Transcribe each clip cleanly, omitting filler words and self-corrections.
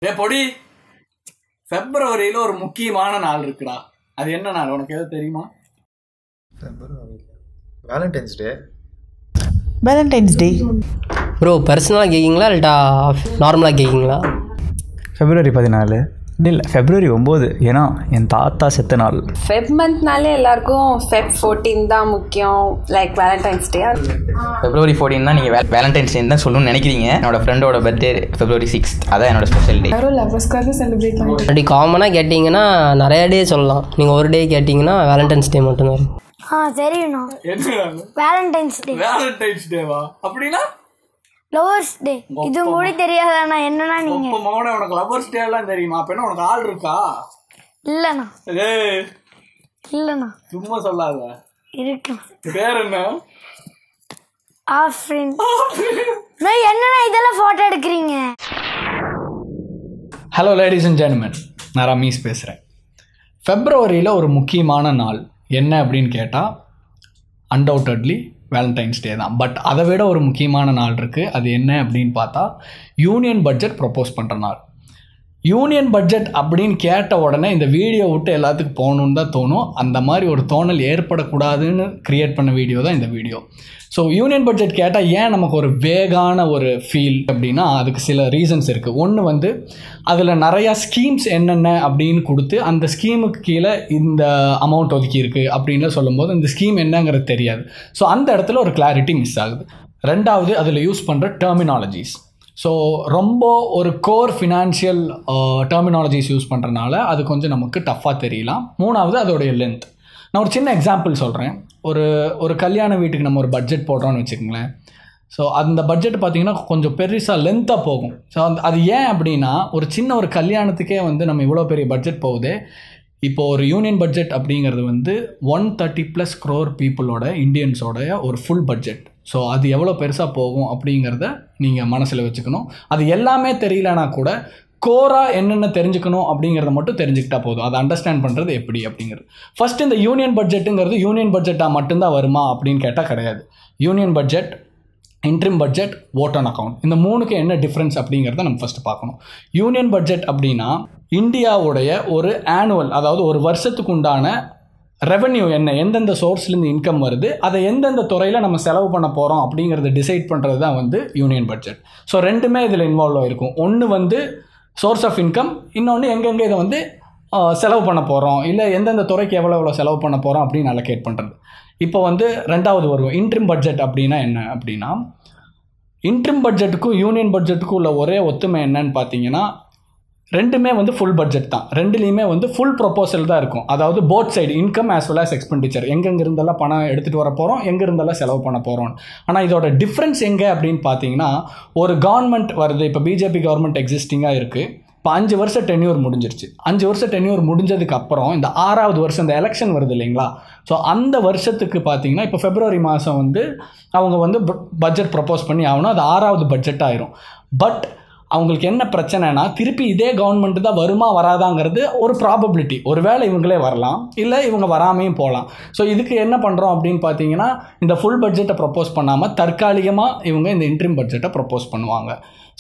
பொடி பிப்ரவரியில ஒரு முக்கியமான நாள் இருக்குடா. அது என்ன நாள் உனக்கு எதாவது தெரியுமா? வேலண்டைன்ஸ் டே. வேலண்டைன்ஸ் டே ப்ரோ பர்சனலாக கேட்கிங்களா இல்லட்டா நார்மலாக கேட்கிங்களா? February 14 இல்லை February 9, ஏன்னா என் தாத்தா செத்த நாள். ஃபெப் மந்த்னாலே எல்லாருக்கும் Feb 14 தான் முக்கியம், லைக் வேலண்டைன்ஸ் டே. February 14 தான் நீங்கள் வேலண்டைன்ஸ் டே தான் சொல்லணும்னு நினைக்கிறீங்க. என்னோட ஃப்ரெண்டோட பர்த்டே February 6, அதான் என்னோட ஸ்பெஷல் டே. எல்லாரும் லவ்வர்ஸ்க்காக செலிப்ரேட் பண்ணுவாங்க. அப்படி காமனாக கேட்டிங்கன்னா நிறைய டே சொல்லலாம். நீங்கள் ஒரு டே கேட்டிங்கன்னா வேலண்டைன்ஸ் டே மட்டும்தான். தெரியும்ண்ணா. வேலண்டைன்ஸ் டே. வேலண்டைன்ஸ் டேவா? அப்படின்னா லவர்ஸ் டே. இது கூட தெரியாதாண்ணா? என்னன்னா நீங்க மௌன உனக்கு லவர்ஸ் டே எல்லாம் தெரியுமா? அப்ப என்ன உனக்கு ஆள் இருக்கா? இல்லண்ணா. ஏய் இல்லண்ணா. சும்மா சொல்லாத. இருக்கு. பேர் என்ன? ஆஃப்ரின். நான் என்னண்ணா இதெல்லாம் போட்டோ எடுக்கிறீங்க? ஹலோ லேடிஸ் அண்ட் ஜென்டில்மென், நான் ரமேஷ் பேசுகிறேன். ஃபெப்ரவரியில் ஒரு முக்கியமான நாள் என்ன அப்படின்னு கேட்டால் அன்டவுட்டட்லி வேலண்டைன்ஸ் டே தான். பட் அதை விட ஒரு முக்கியமான நாள் இருக்குது. அது என்ன அப்படின்னு பார்த்தா யூனியன் பட்ஜெட் ப்ரப்போஸ் பண்ணுற நாள். யூனியன் பட்ஜெட் அப்படின்னு கேட்ட உடனே இந்த வீடியோ விட்டு எல்லாத்துக்கும் போகணுன்னு தான் தோணும். அந்த மாதிரி ஒரு தோணல் ஏற்படக்கூடாதுன்னு க்ரியேட் பண்ண வீடியோ தான் இந்த வீடியோ. ஸோ யூனியன் பட்ஜெட் கேட்டால் ஏன் நமக்கு ஒரு வேகான ஒரு ஃபீல் அப்படின்னா அதுக்கு சில ரீசன்ஸ் இருக்குது. ஒன்று வந்து அதில் நிறையா ஸ்கீம்ஸ் என்னென்ன அப்படின்னு கொடுத்து அந்த ஸ்கீமுக்கு கீழே இந்த அமௌண்ட் ஒதுக்கி இருக்குது அப்படின்னு சொல்லும்போது இந்த ஸ்கீம் என்னங்கிறது தெரியாது. ஸோ அந்த இடத்துல ஒரு கிளாரிட்டி மிஸ் ஆகுது. ரெண்டாவது அதில் யூஸ் பண்ணுற டெர்மினாலஜிஸ். ஸோ ரொம்ப ஒரு கோர் ஃபினான்ஷியல் டெர்மினாலஜிஸ் யூஸ் பண்ணுறனால அது கொஞ்சம் நமக்கு டஃப்பாக தெரியலாம். மூணாவது அதோடைய லென்த். நான் ஒரு சின்ன எக்ஸாம்பிள் சொல்கிறேன். ஒரு கல்யாண வீட்டுக்கு நம்ம ஒரு பட்ஜெட் போடுறோன்னு வச்சுக்கோங்களேன். ஸோ அந்த பட்ஜெட் பார்த்திங்கன்னா கொஞ்சம் பெருசாக லென்த்தாக போகும். ஸோ அது ஏன் அப்படின்னா ஒரு சின்ன ஒரு கல்யாணத்துக்கே வந்து நம்ம இவ்வளோ பெரிய பட்ஜெட் போகுது. இப்போது ஒரு யூனியன் பட்ஜெட் அப்படிங்கிறது வந்து 130+ crore பீப்புளோட இந்தியன்ஸோடைய ஒரு ஃபுல் பட்ஜெட். ஸோ அது எவ்வளோ பெருசாக போகும் அப்படிங்கிறத நீங்கள் மனசில் வச்சுக்கணும். அது எல்லாமே தெரியலனா கூட கோராக என்னென்ன தெரிஞ்சுக்கணும் அப்படிங்கிறத மட்டும் தெரிஞ்சுக்கிட்டா போதும். அதை அண்டர்ஸ்டாண்ட் பண்ணுறது எப்படி அப்படிங்கிறது. ஃபஸ்ட் இந்த யூனியன் பட்ஜெட்டுங்கிறது யூனியன் பட்ஜெட்டாக மட்டும்தான் வருமா அப்படின்னு கேட்டால் கிடையாது. Union budget, interim budget, vote on account, இந்த மூணுக்கு என்ன டிஃப்ரென்ஸ் அப்படிங்கிறத நம்ம ஃபஸ்ட்டு பார்க்கணும். யூனியன் பட்ஜெட் அப்படின்னா இந்தியாவுடைய ஒரு ஆனுவல், அதாவது ஒரு வருஷத்துக்கு உண்டான ரெவென்யூ என்ன, எந்தெந்த சோர்ஸ்லேருந்து இன்கம் வருது, அதை எந்தெந்த துறையில் நம்ம செலவு பண்ண போகிறோம் அப்படிங்கிறத டிசைட் பண்ணுறது தான் வந்து யூனியன் பட்ஜெட். ஸோ ரெண்டுமே இதில் இன்வால்வ் ஆகிருக்கும். ஒன்று வந்து சோர்ஸ் ஆஃப் இன்கம், இன்னொன்று எங்கெங்கே இதை வந்து செலவு பண்ண போகிறோம், இல்லை எந்தெந்த துறைக்கு எவ்வளோ செலவு பண்ண போகிறோம் அப்படின்னு அலோகேட் பண்ணுறது. இப்போ வந்து ரெண்டாவது வருவோம். இன்ட்ரிம் பட்ஜெட் அப்படின்னா என்ன அப்படின்னா இன்ட்ரிம் பட்ஜெட்டுக்கும் யூனியன் பட்ஜெட்டுக்கும் உள்ள ஒரே ஒத்துமை என்னன்னு பார்த்தீங்கன்னா ரெண்டுமே வந்து ஃபுல் பட்ஜெட் தான். ரெண்டுலேயுமே வந்து ஃபுல் ப்ரொப்போசல் தான் இருக்கும். அதாவது both side income as well as expenditure, எங்கெங்கே இருந்தெல்லாம் பணம் எடுத்துகிட்டு வர போகிறோம், எங்கே இருந்தெல்லாம் செலவு பண்ண போகிறோம். ஆனால் இதோட டிஃப்ரென்ஸ் எங்கே அப்படின்னு பார்த்தீங்கன்னா ஒரு கவர்மெண்ட் வருது. இப்போ பிஜேபி கவர்மெண்ட் எக்ஸிஸ்டிங்காக இருக்குது. இப்போ 5 வருஷம் டென்யூர் முடிஞ்சிருச்சு. 5 வருஷம் டென்யூர் முடிஞ்சதுக்கு அப்புறம் இந்த 6வது வருஷம் இந்த எலெக்ஷன் வருது இல்லைங்களா? ஸோ அந்த வருஷத்துக்கு பார்த்தீங்கன்னா இப்போ February மாதம் வந்து அவங்க வந்து பட்ஜெட் ப்ரப்போஸ் பண்ணி ஆகணும். அது 6வது பட்ஜெட் ஆயிரும். பட் அவங்களுக்கு என்ன பிரச்சனைனா திருப்பி இதே கவர்மெண்ட் தான் வருமா வராதாங்கிறது ஒரு ப்ராபபிலிட்டி. ஒருவேளை இவங்களே வரலாம், இல்லை இவங்க வராமையும் போகலாம். ஸோ இதுக்கு என்ன பண்ணுறோம் அப்படின்னு பார்த்தீங்கன்னா இந்த ஃபுல் பட்ஜெட்டை ப்ரப்போஸ் பண்ணாமல் தற்காலிகமாக இவங்க இந்த இன்ட்ரிம் பட்ஜெட்டை ப்ரப்போஸ் பண்ணுவாங்க.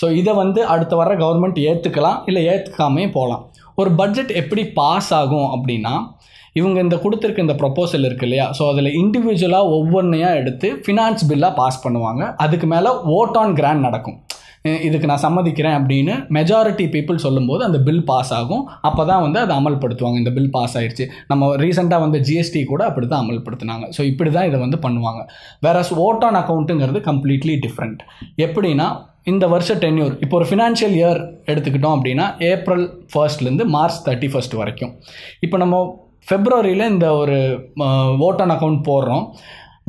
ஸோ இதை வந்து அடுத்த வர கவர்மெண்ட் ஏற்றுக்கலாம், இல்லை ஏற்றுக்காமையும் போகலாம். ஒரு பட்ஜெட் எப்படி பாஸ் ஆகும் அப்படின்னா இவங்க இந்த கொடுத்துருக்க இந்த ப்ரொப்போசல் இருக்குது இல்லையா? ஸோ அதில் இண்டிவிஜுவலாக ஒவ்வொன்றையாக எடுத்து ஃபினான்ஸ் பில்லாக பாஸ் பண்ணுவாங்க. அதுக்கு மேலே ஓட் ஆன் கிராண்ட் நடக்கும். இதுக்கு நான் சம்மதிக்கிறேன் அப்படின்னு மெஜாரிட்டி பீப்புள் சொல்லும்போது அந்த பில் பாஸ் ஆகும். அப்போ தான் வந்து அதை அமல்படுத்துவாங்க. இந்த பில் பாஸ் ஆயிடுச்சு. நம்ம ரீசெண்டாக வந்து ஜிஎஸ்டி கூட அப்படி தான் அமல்படுத்தினாங்க. ஸோ இப்படி தான் இதை வந்து பண்ணுவாங்க. வேறஸ் ஓட் ஆன் அக்கௌண்ட்டுங்கிறது கம்ப்ளீட்லி டிஃப்ரெண்ட். எப்படின்னா இந்த வருஷம் டென்யூர், இப்போ ஒரு ஃபினான்ஷியல் இயர் எடுத்துக்கிட்டோம் அப்படின்னா April 1 March 31 வரைக்கும். இப்போ நம்ம ஃபெப்ரவரியில் இந்த ஒரு ஓட் ஆன் அக்கௌண்ட் போடுறோம்.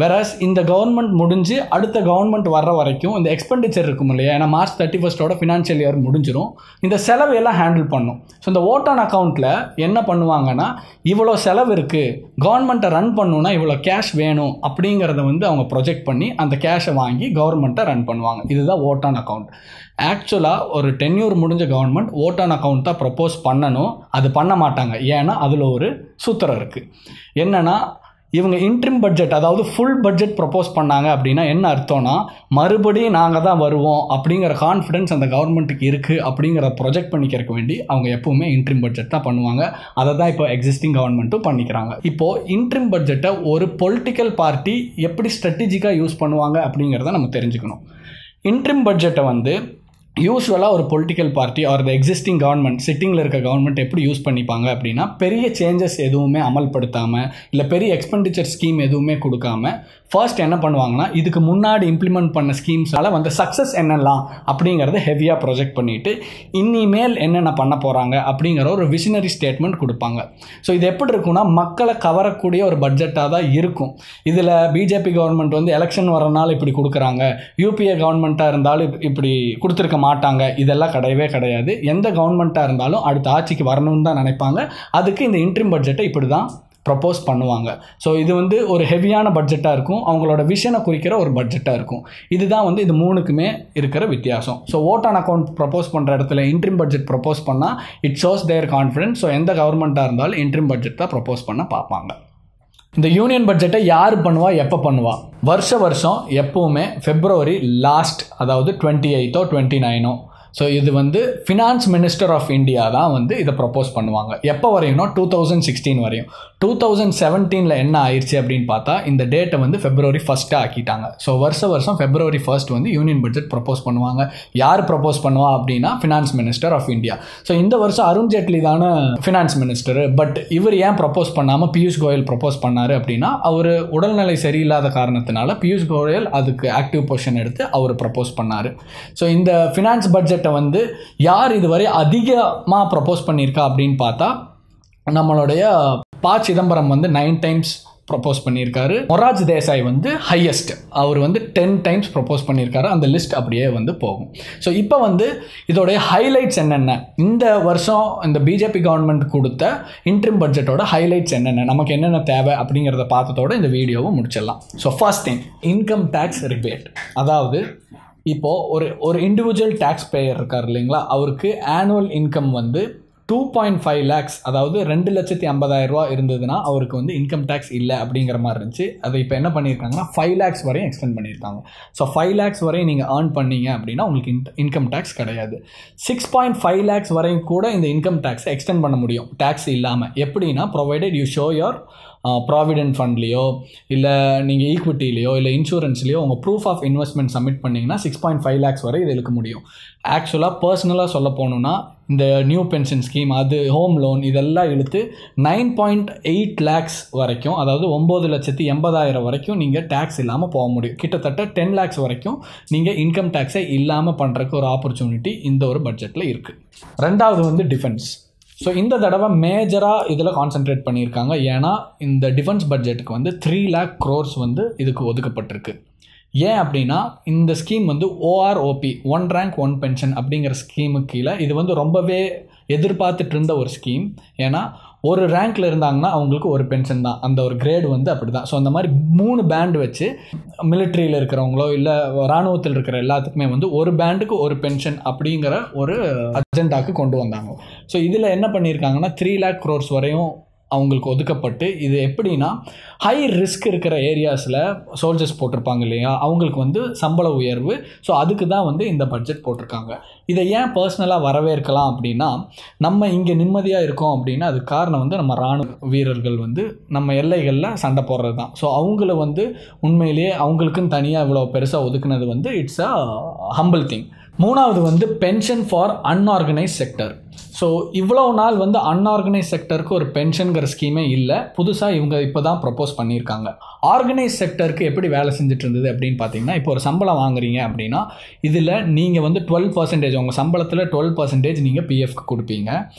வேறஸ் இந்த கவர்மெண்ட் முடிஞ்சு அடுத்த கவர்மெண்ட் வர்ற வரைக்கும் இந்த எக்ஸ்பெண்டிச்சர் இருக்கும் இல்லையா? ஏன்னா March 31 ஃபினான்ஷியல் இயர் முடிஞ்சிடும். இந்த செலவு எல்லாம் ஹேண்டில் பண்ணும். ஸோ இந்த ஓட் ஆன் அக்கௌண்ட்டில் என்ன பண்ணுவாங்கன்னா இவ்வளோ செலவு இருக்குது, கவர்மெண்ட்டை ரன் பண்ணணுன்னா இவ்வளோ கேஷ் வேணும் அப்படிங்கிறத வந்து அவங்க ப்ரொஜெக்ட் பண்ணி அந்த கேஷை வாங்கி கவர்மெண்ட்டை ரன் பண்ணுவாங்க. இதுதான் ஓட் ஆன் அக்கௌண்ட். ஆக்சுவலாக ஒரு டென்யூர் முடிஞ்ச கவர்மெண்ட் ஓட் ஆன் அக்கௌண்ட் தான் ப்ரப்போஸ் பண்ணணும். அது பண்ண மாட்டாங்க. ஏன்னா அதில் ஒரு சூத்திரம் இருக்குது. என்னென்னா இவங்க இன்ட்ரிம் பட்ஜெட் அதாவது ஃபுல் பட்ஜெட் ப்ரப்போஸ் பண்ணாங்க அப்படின்னா என்ன அர்த்தம்னா மறுபடியும் நாங்கள் தான் வருவோம் அப்படிங்கிற கான்ஃபிடன்ஸ் அந்த கவர்மெண்ட்டுக்கு இருக்குது அப்படிங்கிறத ப்ரொஜெக்ட் பண்ணிக்கிறதுக்கு வேண்டி அவங்க எப்பவுமே இன்ட்ரிம் பட்ஜெட் தான் பண்ணுவாங்க. அதை தான் இப்போ எக்ஸிஸ்டிங் கவர்மெண்ட்டும் பண்ணிக்கிறாங்க. இப்போது இன்ட்ரிம் பட்ஜெட்டை ஒரு பொலிட்டிக்கல் பார்ட்டி எப்படி ஸ்ட்ராட்டஜிக்காக யூஸ் பண்ணுவாங்க அப்படிங்கிறத நம்ம தெரிஞ்சுக்கணும். இன்ட்ரிம் பட்ஜெட்டை வந்து யூஸ்வலாக ஒரு political party or the existing government சிட்டிங்கில் இருக்க கவர்மெண்ட் எப்படி யூஸ் பண்ணிப்பாங்க அப்படின்னா பெரிய சேஞ்சஸ் எதுவுமே அமல்படுத்தாமல் இல்லை பெரிய எக்ஸ்பெண்டிச்சர் ஸ்கீம் எதுவுமே கொடுக்காம ஃபர்ஸ்ட் என்ன பண்ணுவாங்கன்னா இதுக்கு முன்னாடி இம்ப்ளிமெண்ட் பண்ண ஸ்கீம்ஸால் வந்து சக்ஸஸ் என்னெல்லாம் அப்படிங்கிறத ஹெவியாக ப்ரொஜெக்ட் பண்ணிவிட்டு இனிமேல் என்னென்ன பண்ண போகிறாங்க அப்படிங்கிற ஒரு விஷனரி ஸ்டேட்மெண்ட் கொடுப்பாங்க. ஸோ இது எப்படி இருக்குன்னா மக்களை கவரக்கூடிய ஒரு பட்ஜெட்டாக தான் இருக்கும். இதில் பிஜேபி கவர்மெண்ட் வந்து எலெக்ஷன் வரனால இப்படி கொடுக்குறாங்க, யூபிஏ கவர்மெண்ட்டாக இருந்தாலும் இப்படி கொடுத்துருக்க மாட்டாங்க, இதெல்லாம் கிடையவே கிடையாது. எந்த கவர்மெண்ட்டாக இருந்தாலும் அடுத்த ஆட்சிக்கு வரணும்னு தான் நினைப்பாங்க. அதுக்கு இந்த இன்ட்ரிம் பட்ஜெட்டை இப்படி தான் ப்ரப்போஸ் பண்ணுவாங்க. ஸோ இது வந்து ஒரு ஹெவியான பட்ஜெட்டாக இருக்கும், அவங்களோட விஷனை குறிக்கிற ஒரு பட்ஜெட்டாக இருக்கும். இதுதான் வந்து இது மூணுக்குமே இருக்கிற வித்தியாசம். So vote on account propose பண்ணுற இடத்துல இன்ட்ரிம் பட்ஜெட் ப்ரப்போஸ் பண்ணால் it shows their confidence. So எந்த கவர்மெண்ட்டாக இருந்தாலும் இன்ட்ரிம் பட்ஜெட் தான் ப்ரப்போஸ் பண்ண பார்ப்பாங்க. இந்த யூனியன் பட்ஜெட்டை யார் பண்ணுவா, எப்போ பண்ணுவா? வருஷம் எப்போவுமே ஃபெப்ரவரி லாஸ்ட், அதாவது 28 or 29. ஸோ இது வந்து ஃபினான்ஸ் மினிஸ்டர் ஆஃப் இந்தியா தான் வந்து இதை ப்ரப்போஸ் பண்ணுவாங்க. எப்போ வரையும்னா 2016 வரையும். 2017 என்ன ஆயிடுச்சு அப்படின்னு பார்த்தா இந்த டேட்டை வந்து February 1 ஆக்கிட்டாங்க. ஸோ வருஷம் February 1 வந்து யூனியன் பட்ஜெட் ப்ரப்போஸ் பண்ணுவாங்க. யார் ப்ரப்போஸ் பண்ணுவா அப்படின்னா finance minister of India. So இந்த வருஷம் அருண் ஜேட்லி தானே ஃபினான்ஸ் மினிஸ்டர். பட் இவர் ஏன் ப்ரப்போஸ் பண்ணாமல் பியூஷ் கோயல் ப்ரப்போஸ் பண்ணார் அப்படின்னா அவர் உடல்நிலை சரியில்லாத காரணத்தினால பியூஷ் கோயல் அதுக்கு ஆக்டிவ் பொசிஷன் எடுத்து அவர் ப்ரப்போஸ் பண்ணார். ஸோ இந்த ஃபினான்ஸ் பட்ஜெட் வந்து யார் இதுவரை அதிகமாக ப்ரப்போஸ் பண்ணியிருக்கா அப்படின்னு பார்த்தா நம்மளுடைய ப. சிதம்பரம் வந்து 9 times ப்ரப்போஸ் பண்ணியிருக்காரு. மொரார்ஜி தேசாய் வந்து ஹையஸ்ட், அவர் வந்து 10 times ப்ரப்போஸ் பண்ணியிருக்காரு. அந்த லிஸ்ட் அப்படியே வந்து போகும். ஸோ இப்போ வந்து இதோடைய ஹைலைட்ஸ் என்னென்ன, இந்த வருஷம் இந்த பிஜேபி கவர்மெண்ட் கொடுத்த இன்ட்ரிம் பட்ஜெட்டோட ஹைலைட்ஸ் என்னென்ன, நமக்கு என்னென்ன தேவை அப்படிங்கிறத பார்த்ததோட இந்த வீடியோவை முடிச்சிடலாம். So first thing income tax rebate. அதாவது இப்போது ஒரு இண்டிவிஜுவல் டேக்ஸ் பேயர் இருக்கார் இல்லைங்களா, அவருக்கு ஆனுவல் இன்கம் வந்து 2.5 lakhs, அதாவது 2,50,000 ரூபா இருந்ததுன்னா அவருக்கு வந்து இன்கம் டேக்ஸ் இல்லை அப்படிங்கிற மாதிரி இருந்துச்சு. அதை இப்போ என்ன பண்ணியிருக்காங்கன்னா 5 lakhs வரையும் எக்ஸ்டெண்ட் பண்ணியிருக்காங்க. ஸோ 5 lakhs வரையும் நீங்கள் ஏர்ன் பண்ணீங்க அப்படின்னா உங்களுக்கு இன்கம் டேக்ஸ் கிடையாது. 6.5 lakhs வரையும் கூட இந்த இன்கம் டேக்ஸை எக்ஸ்டெண்ட் பண்ண முடியும் டேக்ஸ் இல்லாமல். எப்படின்னா provided you show your provident ஃபண்ட்லேயோ இல்லை நீங்கள் ஈக்விட்டிலேயோ இல்லை இன்சூரன்ஸ்லேயோ உங்கள் ப்ரூஃப் ஆஃப் இன்வெஸ்ட்மெண்ட் சப்மிட் பண்ணிங்கன்னா 6.5 lakhs வரை இது இழுக்க முடியும். ஆக்சுவலாக பர்சனலாக சொல்ல போகணுன்னா இந்த நியூ பென்ஷன் ஸ்கீம், அது ஹோம் லோன், இதெல்லாம் இழுத்து 9.8 lakhs வரைக்கும், அதாவது 9,80,000 வரைக்கும் நீங்கள் டேக்ஸ் இல்லாமல் போக முடியும். கிட்டத்தட்ட 10 lakhs வரைக்கும் நீங்கள் இன்கம் டேக்ஸை இல்லாமல் பண்ணுறதுக்கு ஒரு ஆப்பர்ச்சுனிட்டி இந்த ஒரு பட்ஜெட்டில் இருக்குது. ரெண்டாவது வந்து டிஃபென்ஸ். ஸோ இந்த தடவை மேஜராக இதில் கான்சென்ட்ரேட் பண்ணியிருக்காங்க. ஏன்னா இந்த டிஃபென்ஸ் பட்ஜெட்டுக்கு வந்து 3 lakh crores வந்து இதுக்கு ஒதுக்கப்பட்டிருக்கு. ஏன் அப்படின்னா இந்த ஸ்கீம் வந்து OROP, 1 rank 1 pension அப்படிங்கிற ஸ்கீமுக்கு கீழே இது வந்து ரொம்பவே எதிர்பார்த்துட்டு இருந்த ஒரு ஸ்கீம். ஏன்னா ஒரு ரேங்க்கில் இருந்தாங்கன்னா அவங்களுக்கு ஒரு பென்ஷன் தான், அந்த ஒரு கிரேடு வந்து அப்படி தான். ஸோ அந்த மாதிரி 3 பேண்ட் வச்சு மிலிட்ரியில் இருக்கிறவங்களோ இல்லை இராணுவத்தில் இருக்கிற எல்லாத்துக்குமே வந்து ஒரு பேண்டுக்கு ஒரு பென்ஷன் அப்படிங்கிற ஒரு அஜெண்டாக்கு கொண்டு வந்தாங்க. ஸோ இதில் என்ன பண்ணியிருக்காங்கன்னா 3 lakh crores வரையும் அவங்களுக்கு ஒதுக்கப்பட்டு, இது எப்படின்னா ஹை ரிஸ்க் இருக்கிற ஏரியாஸில் சோல்ஜர்ஸ் போட்டிருப்பாங்க இல்லையா, அவங்களுக்கு வந்து சம்பள உயர்வு. ஸோ அதுக்கு தான் வந்து இந்த பட்ஜெட் போட்டிருக்காங்க. இதை ஏன் பர்சனலாக வரவேற்கலாம் அப்படின்னா, நம்ம இங்கே நிம்மதியாக இருக்கோம் அப்படின்னா அதுக்கு காரணம் வந்து நம்ம இராணுவ வீரர்கள் வந்து நம்ம எல்லைகளில் சண்டை போடுறது தான். ஸோ அவங்கள வந்து உண்மையிலேயே அவங்களுக்குன்னு தனியாக இவ்வளோ பெருசாக ஒதுக்குனது வந்து இட்ஸ் அ ஹம்பிள் திங். மூணாவது வந்து pension for unorganise sector. So இவ்வளோ நாள் வந்து அன்ஆர்கனைஸ் செக்டருக்கு ஒரு பென்ஷனுங்கிற ஸ்கீமே இல்லை, புதுசாக இவங்க இப்போ தான் ப்ரப்போஸ் பண்ணியிருக்காங்க. ஆர்கனைஸ் செக்டருக்கு எப்படி வேலை செஞ்சுட்டு இருந்தது அப்படின்னு பார்த்தீங்கன்னா, இப்போ ஒரு சம்பளம் வாங்குறீங்க அப்படின்னா இதில் நீங்கள் வந்து 12% உங்கள் சம்பளத்தில் 12% நீங்கள் பிஎஃப்க்கு கொடுப்பீங்க.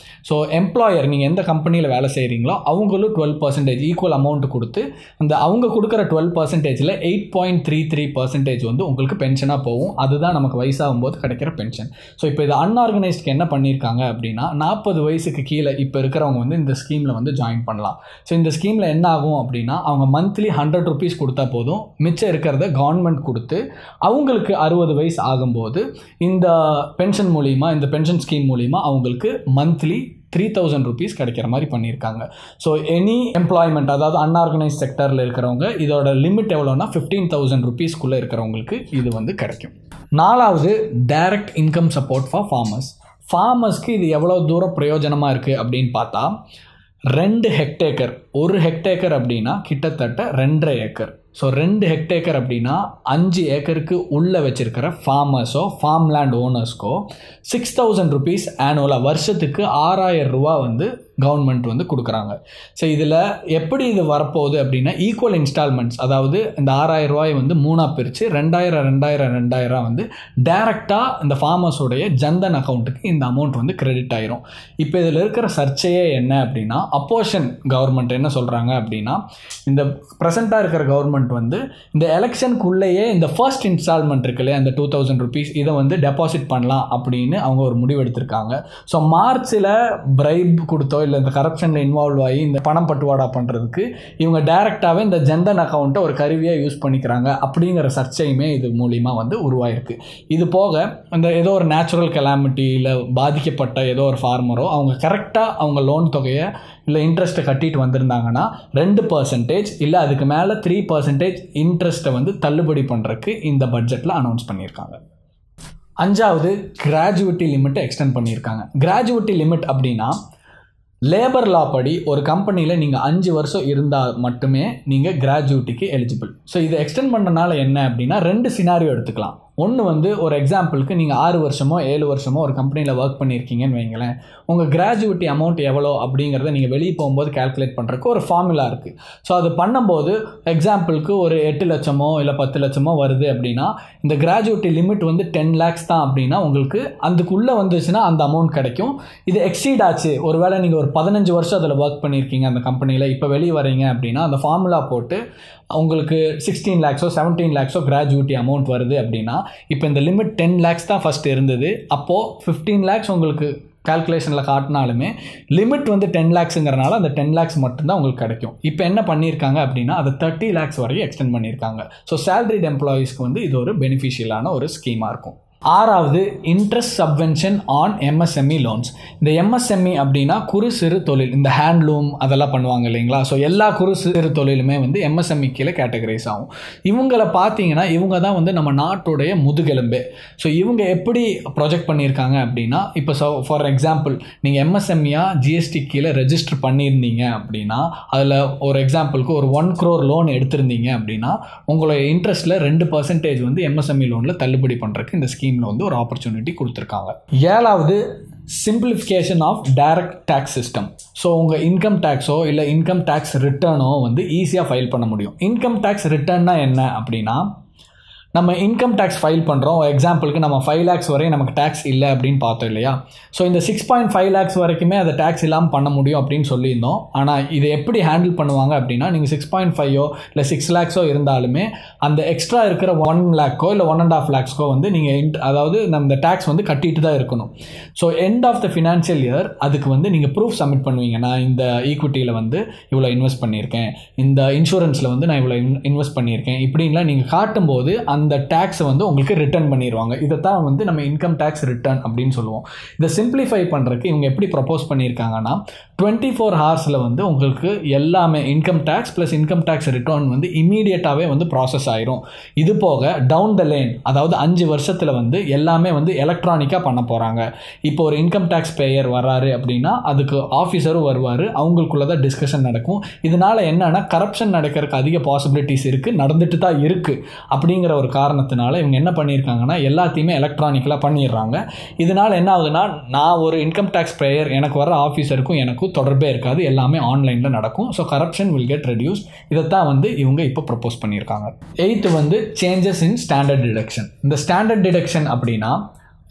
ஸோ எம்ப்ளாயர் நீங்கள் எந்த கம்பெனியில் வேலை செய்கிறீங்களோ அவங்களும் 12% ஈக்குவல் அமௌண்ட் கொடுத்து அந்த அவங்க கொடுக்குற 12%ல் 8.33% வந்து உங்களுக்கு பென்ஷனாக போகும். அதுதான் நமக்கு வயசாகும்போது கிடைக்கிற பென்ஷன். ஸோ இப்போ இது அன்ஆர்கனைஸ்க்கு என்ன பண்ணியிருக்காங்க அப்படின்னா 40 வயசுக்கு கீழே இப்போ இருக்கிறவங்க வந்து இந்த ஸ்கீமில் வந்து ஜாயின் பண்ணலாம். ஸோ இந்த ஸ்கீமில் என்ன ஆகும் அப்படின்னா அவங்க மந்த்லி 100 rupees கொடுத்தா போதும், மிச்சம் இருக்கிறத கவர்மெண்ட் கொடுத்து அவங்களுக்கு 60 வயசு ஆகும்போது இந்த பென்ஷன் மூலிமா, இந்த பென்ஷன் ஸ்கீம் மூலிமா அவங்களுக்கு மந்த்லி 3,000 rupees கிடைக்கிற மாதிரி பண்ணியிருக்காங்க. ஸோ எனி எம்ப்ளாய்மெண்ட், அதாவது அன்ஆர்கனைஸ் செக்டரில் இருக்கிறவங்க இதோட லிமிட் எவ்வளோனா 15,000 rupeesக்குள்ளே இருக்கிறவங்களுக்கு இது வந்து கிடைக்கும். 4வது direct income support for farmers. ஃபார்மர்ஸ்க்கு இது எவ்வளோ தூரம் பிரயோஜனமாக இருக்குது அப்படின்னு பார்த்தா 2 ஹெக்டேக்கர், 1 ஹெக்டேக்கர் அப்படின்னா கிட்டத்தட்ட 2.5 ஏக்கர். ஸோ 2 ஹெக்டேக்கர் அப்படின்னா 5 ஏக்கருக்கு உள்ளே வச்சுருக்கிற ஃபார்மர்ஸோ ஃபார்ம்லேண்ட் ஓனர்ஸ்க்கோ 6,000 rupees ஆனுவலாக, வருஷத்துக்கு 6,000 ரூபா வந்து கவர்மெண்ட் வந்து கொடுக்குறாங்க. ஸோ இதில் எப்படி இது வரப்போகுது அப்படின்னா ஈக்குவல் இன்ஸ்டால்மெண்ட்ஸ், அதாவது இந்த 6,000 ரூபாய் வந்து 3ஆக பிரித்து 2,000 வந்து டைரெக்டாக இந்த ஃபார்மர்ஸோடைய ஜன்தன் அக்கௌண்ட்டுக்கு இந்த அமௌண்ட் வந்து கிரெடிட் ஆயிரும். இப்போ இதில் இருக்கிற சர்ச்சையே என்ன அப்படின்னா அப்போசிஷன் கவர்மெண்ட் என்ன சொல்கிறாங்க அப்படின்னா இந்த ப்ரெசென்ட்டாக இருக்கிற கவர்மெண்ட் வந்து இந்த எலெக்ஷனுக்குள்ளேயே இந்த ஃபர்ஸ்ட் இன்ஸ்டால்மெண்ட் இருக்குல்ல அந்த 2,000 rupees இதை வந்து டெபாசிட் பண்ணலாம் அப்படின்னு அவங்க ஒரு முடிவு எடுத்திருக்காங்க. ஸோ மார்ச்சில் பிரைப் கொடுத்தோ இல்லை இந்த கரப்ஷனில் இன்வால்வ் ஆகி இந்த பணம் பட்டுவாடா பண்ணுறதுக்கு இவங்க டைரெக்டாகவே இந்த ஜன்தன் அக்கௌண்ட்டை ஒரு கருவியாக யூஸ் பண்ணிக்கிறாங்க அப்படிங்கிற சர்ச்சையுமே இது மூலிமா வந்து உருவாயிருக்கு. இது போக இந்த ஏதோ ஒரு நேச்சுரல் கெலாமிட்டியில் பாதிக்கப்பட்ட ஏதோ ஒரு ஃபார்மரோ அவங்க கரெக்டாக அவங்க லோன் தொகையை இல்லை இன்ட்ரெஸ்ட்டை கட்டிட்டு வந்திருந்தாங்கன்னா 2% இல்லை அதுக்கு மேலே 3% இன்ட்ரெஸ்ட்டை வந்து தள்ளுபடி பண்ணுறதுக்கு இந்த பட்ஜெட்டில் அனௌன்ஸ் பண்ணியிருக்காங்க. 5வது கிராஜுவிட்டி லிமிட்டை எக்ஸ்டெண்ட் பண்ணியிருக்காங்க. கிராஜுவிட்டி லிமிட் அப்படின்னா லேபர் லா படி ஒரு கம்பெனியில் நீங்கள் 5 வருஷம் இருந்தால் மட்டுமே நீங்கள் கிராஜுவிட்டிக்கு எலிஜிபிள். ஸோ இதை எக்ஸ்டெண்ட் பண்ணுறதுனால என்ன அப்படின்னா 2 சினாரியோ எடுத்துக்கலாம். ஒன்று வந்து ஒரு எக்ஸாம்பிளுக்கு நீங்கள் 6 வருஷமோ 7 வருஷமோ ஒரு கம்பெனியில் ஒர்க் பண்ணியிருக்கீங்கன்னு வைங்களேன், உங்கள் கிராஜுவிட்டி அமௌண்ட் எவ்வளோ அப்படிங்கிறத நீங்கள் வெளியே போகும்போது கால்குலேட் பண்ணுறதுக்கு ஒரு ஃபார்முலா இருக்குது. ஸோ அது பண்ணும்போது எக்ஸாம்பிளுக்கு ஒரு 8 லட்சமோ இல்லை 10 லட்சமோ வருது அப்படின்னா இந்த கிராஜுவிட்டி லிமிட் வந்து 10 lakhs தான் அப்படின்னா உங்களுக்கு அதுக்குள்ளே வந்துச்சுன்னா அந்த அமௌண்ட் கிடைக்கும். இது எக்ஸீட் ஆச்சு, ஒருவேளை நீங்கள் ஒரு 15 வருஷம் அதில் ஒர்க் பண்ணியிருக்கீங்க அந்த கம்பெனியில், இப்போ வெளியே வரீங்க அப்படின்னா அந்த ஃபார்முலா போட்டு உங்களுக்கு 16 lakhs 17 lakhs கிராஜுவிட்டி அமௌண்ட் வருது அப்படின்னா இப்போ இந்த லிமிட் 10 lakhs தான் ஃபஸ்ட் இருந்தது. அப்போது 15 lakhs உங்களுக்கு கால்குலேஷனில் காட்டினாலுமே லிமிட் வந்து 10 lakhsங்கிறனால அந்த 10 lakhs மட்டும்தான் உங்களுக்கு கிடைக்கும். இப்போ என்ன பண்ணியிருக்காங்க அப்படின்னா அதை 30 lakhs வரையும் எக்ஸ்டெண்ட் பண்ணியிருக்காங்க. ஸோ சேலரிட் எம்ப்ளாயீஸ்க்கு வந்து இது ஒரு பெனிஃபிஷியலான ஒரு ஸ்கீமாக இருக்கும். 6வது interest subvention on MSME loans. இந்த எம்எஸ்எம்இ அப்படின்னா குறு சிறு தொழில், இந்த ஹேண்ட்லூம் அதெல்லாம் பண்ணுவாங்க இல்லைங்களா. ஸோ எல்லா குறு சிறு தொழிலுமே வந்து எம்எஸ்எம்இ கீழே கேட்டகரைஸ் ஆகும். இவங்களை பார்த்தீங்கன்னா இவங்க தான் வந்து நம்ம நாட்டுடைய முதுகெலும்பே. ஸோ இவங்க எப்படி ப்ரொஜெக்ட் பண்ணியிருக்காங்க அப்படின்னா இப்போ ஃபார் எக்ஸாம்பிள் நீங்கள் எம்எஸ்எம்இயாக ஜிஎஸ்டி கீழே ரெஜிஸ்டர் பண்ணியிருந்தீங்க அப்படின்னா அதில் ஒரு எக்ஸாம்பிளுக்கு ஒரு 1 crore லோன் எடுத்திருந்தீங்க அப்படின்னா உங்களுடைய இன்ட்ரெஸ்ட்டில் 2% வந்து எம்எஸ்எம்இ லோனில் தள்ளுபடி பண்ணுறதுக்கு இந்த ஸ்கீம் வந்து ஒரு ஆப்பர்ச்சுனிட்டி கொடுத்துருக்காங்க. 7வது simplification of direct tax system. So உங்கள் இன்கம் டேக்ஸோ இல்லை இன்கம் டேக்ஸ் ரிட்டர்னோ வந்து ஈஸியாக ஃபைல் பண்ண முடியும். இன்கம் டேக்ஸ் ரிட்டர்ன்னா என்ன அப்படின்னா நம்ம இன்கம் டேக்ஸ் ஃபைல் பண்ணுறோம். எக்ஸாம்பிளுக்கு நம்ம 5 lakhs வரையும் நமக்கு டேக்ஸ் இல்லை அப்படின்னு பார்த்தோம் இல்லையா. ஸோ இந்த 6.5 lakhs வரைக்குமே அதை டேக்ஸ் இல்லாமல் பண்ண முடியும் அப்படின்னு சொல்லியிருந்தோம். ஆனால் இதை எப்படி ஹேண்டில் பண்ணுவாங்க அப்படின்னா நீங்கள் 6.5 இல்லை 6 lakhs இருந்தாலுமே அந்த எக்ஸ்ட்ரா இருக்கிற 1 lakh இல்லை 1.5 lakhs வந்து நீங்கள் அதாவது நம்ம டேக்ஸ் வந்து கட்டிட்டு தான் இருக்கணும். So end of the financial year அதுக்கு வந்து நீங்கள் ப்ரூஃப் சப்மிட் பண்ணுவீங்க. நான் இந்த ஈக்விட்டியில் வந்து இவ்வளோ இன்வெஸ்ட் பண்ணியிருக்கேன், இந்த இன்சூரன்ஸில் வந்து நான் இவ்வளோ இன்வெஸ்ட் பண்ணியிருக்கேன், இப்படின்லாம் நீங்கள் காட்டும்போது அந்த டேக்ஸை வந்து உங்களுக்கு ரிட்டர்ன் பண்ணிடுவாங்க. இதை தான் வந்து நம்ம இன்கம் டேக்ஸ் ரிட்டர்ன் அப்படின்னு சொல்லுவோம். இதை சிம்பிளிஃபை பண்ணுறதுக்கு இவங்க எப்படி ப்ரப்போஸ் பண்ணியிருக்காங்கன்னா 24 hours வந்து உங்களுக்கு எல்லாமே income tax plus income tax return வந்து இமீடியட்டாகவே வந்து ப்ராசஸ் ஆயிரும். இது போக டவுன் த லேன் அதாவது 5 வருஷத்தில் வந்து எல்லாமே வந்து எலக்ட்ரானிக்காக பண்ண போகிறாங்க. இப்போ ஒரு இன்கம் டேக்ஸ் பேயர் வராரு அப்படின்னா அதுக்கு ஆஃபீஸரும் வருவார், அவங்களுக்குள்ள தான் டிஸ்கஷன் நடக்கும். இதனால் என்னன்னா கரப்ஷன் நடக்கிறதுக்கு அதிக பாசிபிலிட்டிஸ் இருக்குது, நடந்துட்டு தான் இருக்குது. அப்படிங்கிற ஒரு காரணத்தினால இவங்க என்ன பண்ணியிருக்காங்கன்னா எல்லாத்தையுமே எலக்ட்ரானிக்கலாக பண்ணிடுறாங்க. இதனால் என்ன ஆகுதுன்னா நான் ஒரு இன்கம் டேக்ஸ் பேயர் எனக்கு வர ஆஃபீஸருக்கும் எனக்கும் தொடர்பே இருக்காது, எல்லாமே ஆன்லைனில் நடக்கும். So corruption will get reduce. இதைத்தான் வந்து இவங்க இப்போ ப்ரப்போஸ் பண்ணியிருக்காங்க. 8th வந்து சேஞ்சஸ் இன் ஸ்டாண்டர்ட் டிடக்ஷன். இந்த ஸ்டாண்டர்ட் டிடக்ஷன் அப்படின்னா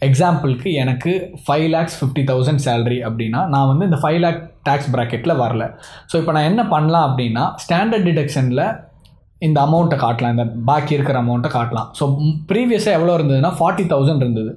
எக்ஸாம்பிளுக்கு எனக்கு 5,50,000 சேலரி அப்படின்னா நான் வந்து இந்த 5 lakh டேக்ஸ் ப்ராக்கெட்டில் வரல. ஸோ இப்போ நான் என்ன பண்ணலாம் அப்படின்னா ஸ்டாண்டர்ட் டிடக்ஷனில் இந்த அமௌண்ட்டை காட்டலாம், இந்த பாக்கி இருக்கிற அமௌண்ட்டை காட்டலாம். ஸோ ப்ரீவியஸாக எவ்வளோ இருந்ததுன்னா 40,000 இருந்தது.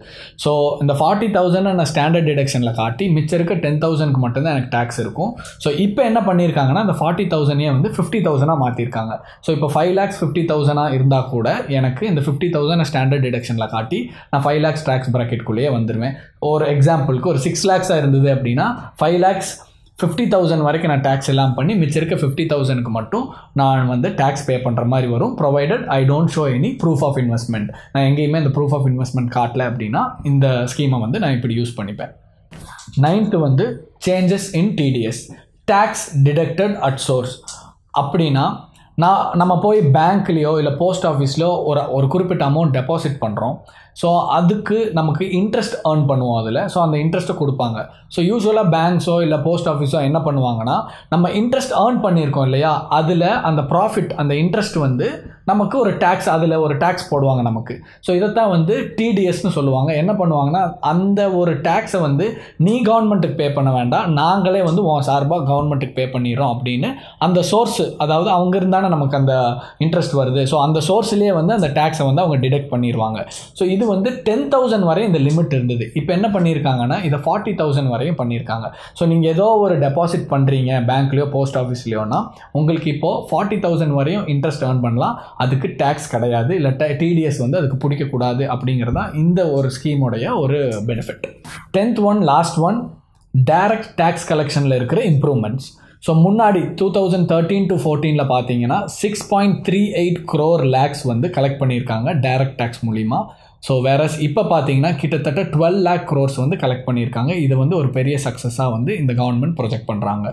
ஸோ இந்த 40,000 நான் ஸ்டாண்டர்ட் டிடக்ஷனில் காட்டி மிச்சம் இருக்க 10,000க்கு மட்டும்தான் எனக்கு டேக்ஸ் இருக்கும். ஸோ இப்போ என்ன பண்ணியிருக்காங்கன்னா அந்த 40,000 வந்து 50,000 மாற்றிருக்காங்க. ஸோ இப்போ 5,50,000 இருந்தால் கூட எனக்கு இந்த 50,000 ஸ்டாண்டர்ட் டிடக்ஷனில் காட்டி நான் 5 lakhs டேக்ஸ் ப்ராக்கெட்டுக்குள்ளேயே வந்துடுவேன். ஒரு எக்ஸாம்பிளுக்கு ஒரு 6 lakhs இருந்தது அப்படின்னா 5,50,000 வரைக்கும் நான் டேக்ஸ் எல்லாம் பண்ணி மிச்சம் இருக்க 50,000க்கு மட்டும் நான் வந்து டேக்ஸ் பே பண்ணுற மாதிரி வரும். Provided I don't show any proof of investment. நான் எங்கேயுமே இந்த ப்ரூஃப் ஆஃப் இன்வெஸ்ட்மெண்ட் காட்டல அப்படின்னா இந்த ஸ்கீமை வந்து நான் இப்படி யூஸ் பண்ணிப்பேன். 9th வந்து changes in TDS, tax deducted at source. அப்படின்னா நம்ம போய் பேங்க்லேயோ இல்லை போஸ்ட் ஆஃபீஸ்லையோ ஒரு குறிப்பிட்ட அமௌண்ட் டெபாசிட் பண்ணுறோம். ஸோ அதுக்கு நமக்கு இன்ட்ரெஸ்ட் ஏர்ன் பண்ணுவோம் அதில். ஸோ அந்த இன்ட்ரெஸ்ட்டை கொடுப்பாங்க. ஸோ யூஸ்வலாக பேங்க்ஸோ இல்லை போஸ்ட் ஆஃபீஸோ என்ன பண்ணுவாங்கன்னா நம்ம இன்ட்ரெஸ்ட் ஏர்ன் பண்ணியிருக்கோம் இல்லையா, அதில் அந்த ப்ராஃபிட் அந்த இன்ட்ரெஸ்ட் வந்து நமக்கு ஒரு டேக்ஸ், அதில் ஒரு டேக்ஸ் போடுவாங்க நமக்கு. ஸோ இதைத்தான் வந்து டிடிஎஸ்னு சொல்லுவாங்க. என்ன பண்ணுவாங்கன்னா அந்த ஒரு டேக்ஸை வந்து நீ கவர்மெண்ட்டுக்கு பே பண்ண வேண்டாம், நாங்களே வந்து உன் சார்பாக கவர்மெண்ட்டுக்கு பே பண்ணிடுறோம் அப்படின்னு அந்த சோர்ஸ், அதாவது அவங்க இருந்தானே நமக்கு அந்த இன்ட்ரெஸ்ட் வருது. ஸோ அந்த சோர்ஸ்லேயே வந்து அந்த டேக்ஸை வந்து அவங்க டிடெக்ட் பண்ணிடுவாங்க. ஸோ இது வந்து 10,000 வரை இந்த லிமிட் இருந்தது. இப்போ என்ன பண்ணியிருக்காங்கன்னா இதை 40,000 வரையும் பண்ணியிருக்காங்க. ஸோ நீங்கள் ஏதோ ஒரு டெபாசிட் பண்ணுறீங்க பேங்க்லேயோ போஸ்ட் ஆஃபீஸ்லையோனா உங்களுக்கு இப்போது 40,000 வரையும் இன்ட்ரெஸ்ட் ஏர்ன் பண்ணலாம். அதுக்கு டேக்ஸ் கிடையாது, இல்லை டிடிஎஸ் வந்து அதுக்கு பிடிக்கக்கூடாது அப்படிங்கிறது தான் இந்த ஒரு ஸ்கீமோடைய ஒரு benefit. 10th one, last one, direct tax கலெக்ஷனில் இருக்கிற இம்ப்ரூவ்மெண்ட்ஸ். ஸோ முன்னாடி 2013 to 14 பார்த்தீங்கன்னா 6.38 crore lakhs வந்து கலெக்ட் பண்ணியிருக்காங்க டைரக்ட் டேக்ஸ் மூலிமா. ஸோ வேறஸ் இப்போ பார்த்தீங்கன்னா கிட்டத்தட்ட 12 lakh crores வந்து கலெக்ட் பண்ணியிருக்காங்க. இது வந்து ஒரு பெரிய சக்ஸஸாக வந்து இந்த கவர்மெண்ட் ப்ரொஜெக்ட் பண்ணுறாங்க.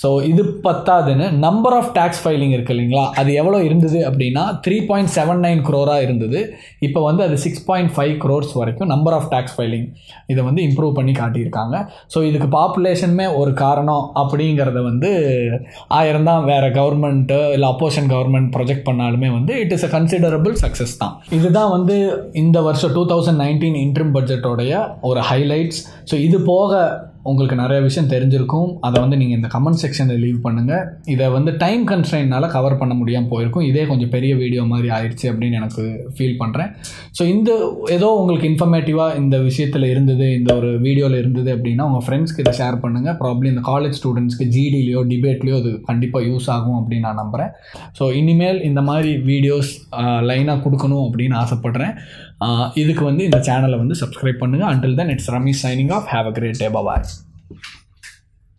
ஸோ இது பத்தாதுன்னு நம்பர் ஆஃப் டேக்ஸ் ஃபைலிங் இருக்குது இல்லைங்களா, அது எவ்வளோ இருந்தது அப்படின்னா 3.79 crore இருந்தது. இப்போ வந்து அது 6.5 crores வரைக்கும் நம்பர் ஆஃப் டேக்ஸ் ஃபைலிங் இதை வந்து இம்ப்ரூவ் பண்ணி காட்டியிருக்காங்க. ஸோ இதுக்கு பாப்புலேஷனுமே ஒரு காரணம் அப்படிங்கிறத வந்து 1000 தான் வேறு கவர்மெண்ட்டு இல்லை அப்போசிஷன் கவர்மெண்ட் ப்ரொஜெக்ட் பண்ணாலுமே வந்து it is a considerable success தான். இதுதான் வந்து இந்த வருஷம் 2019 இன்ட்ரிம் பட்ஜெட்டோடைய ஒரு ஹைலைட்ஸ். ஸோ இது போக உங்களுக்கு நிறைய விஷயம் தெரிஞ்சிருக்கும். அதை வந்து நீங்கள் இந்த கமெண்ட் செக்ஷனில் லீவ் பண்ணுங்கள். இதை வந்து டைம் கன்ஸ்ட்ரெயின்னால் கவர் பண்ண முடியாமல் போயிருக்கும். இதே கொஞ்சம் பெரிய வீடியோ மாதிரி ஆயிடுச்சு அப்படின்னு எனக்கு ஃபீல் பண்ணுறேன். ஸோ இந்த ஏதோ உங்களுக்கு இன்ஃபர்மேட்டிவாக இந்த விஷயத்தில் இருந்தது, இந்த ஒரு வீடியோவில் இருந்தது அப்படின்னா உங்கள் ஃப்ரெண்ட்ஸ்க்கு இதை ஷேர் பண்ணுங்கள். ப்ராப்ளி இந்த காலேஜ் ஸ்டூடெண்ட்ஸ்க்கு ஜிடிலையோ டிபேட்லையோ அது கண்டிப்பாக யூஸ் ஆகும் அப்படின்னு நான் நம்புகிறேன். ஸோ இனிமேல் இந்த மாதிரி வீடியோஸ் லைனாக கொடுக்கணும் அப்படின்னு ஆசைப்பட்றேன். இதுக்கு வந்து இந்த சேனலை வந்து சப்ஸ்கிரைப் பண்ணுங்கள். Until then, it's Ramesh signing off. Have a great day. Bye-bye.